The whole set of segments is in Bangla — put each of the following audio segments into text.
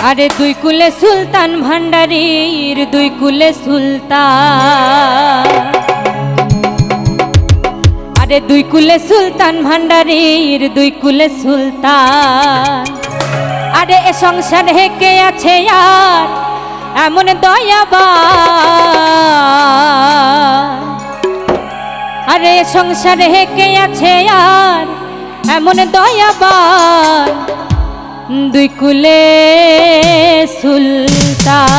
আরে দুই কুলে সুলতান ভান্ডারীর দুই কুলে সুলতান, আরে দুই কুলে সুলতান ভান্ডারীর দুই কুলে সুলতান। আরে এ সংসার হেকে আছে আর এমন দয়াবান, আরে এ সংসার হেকে আছে আর এমন দয়াবান, দুই কুলে সুলতান।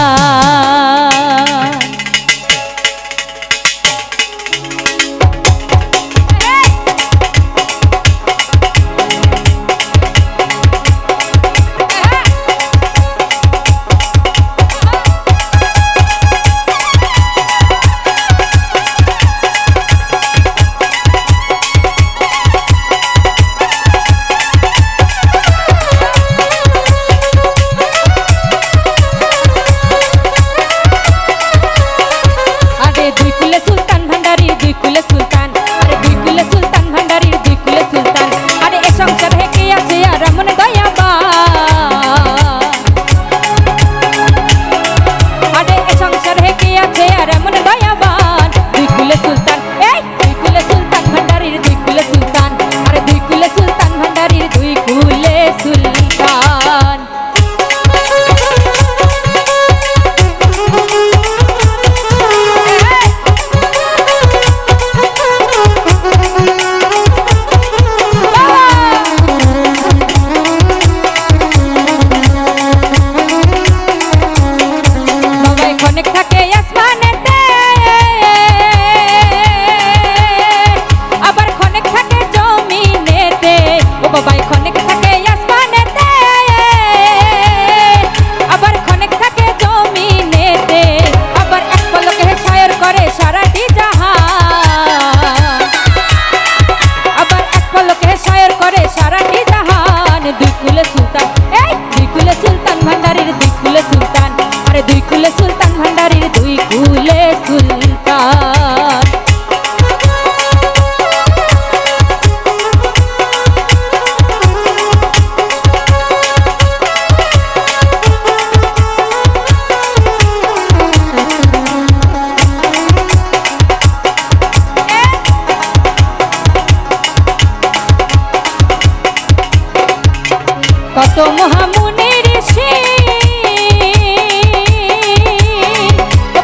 কত মহামুনির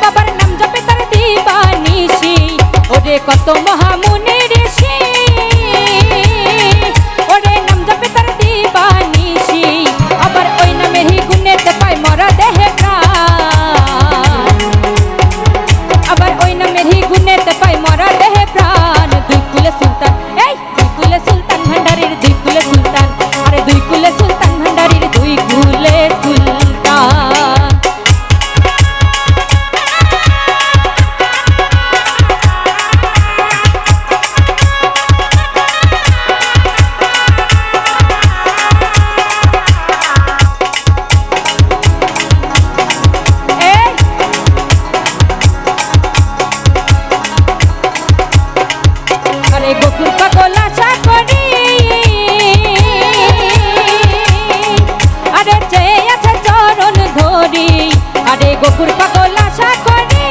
বাবার নাম জপে তার দিবানিশি, ওরে কত মহামুনির ওরে নাম জপে তার দিবানিশি, আবার ওই নামেরই গুণেতে পায় মরা দেহে প্রাণ, আবার ওই নামেরই গুণেতে পায় মরা দেহে প্রাণ। দুই কুলে সুলতান, এই দুই কুলে সুলতান ভান্ডারীর দুই কুলে সুলতান, আরে দুই কুলে সুলতান ভান্ডারীর দুই কুলে সুলতান। আরে গোকুল পাগল আশা করি, আরে চেয়ে আছে চরণ ধরি, আরে গোকুল পাগল আশা করি,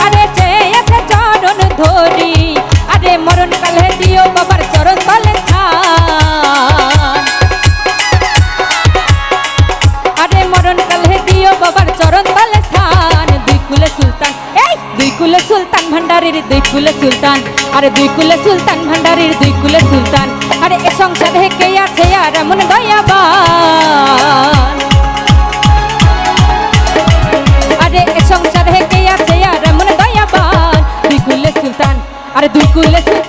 আরে চেয়ে আছে চরণ ধরি, আরে মরণ কালে দিও বাবার চরণ তলে স্থান, আরে মরণ কালে দিও বাবার চরণ তলে স্থান। দুই কুলে সুলতান, এই দুই কুলে সুলতান ভান্ডারীর দুই কুলে সুলতান, আরে দুই কুলে সুলতান ভান্ডারীর দুই কুলে সুলতান। আরে এ সংসার হেকে আছে আর এমন দয়াবান, আরে এ সংসার হেকে আছে আর এমন দয়াবান, দুই কুলে সুলতান, আরে দুই কুলে সুলতান।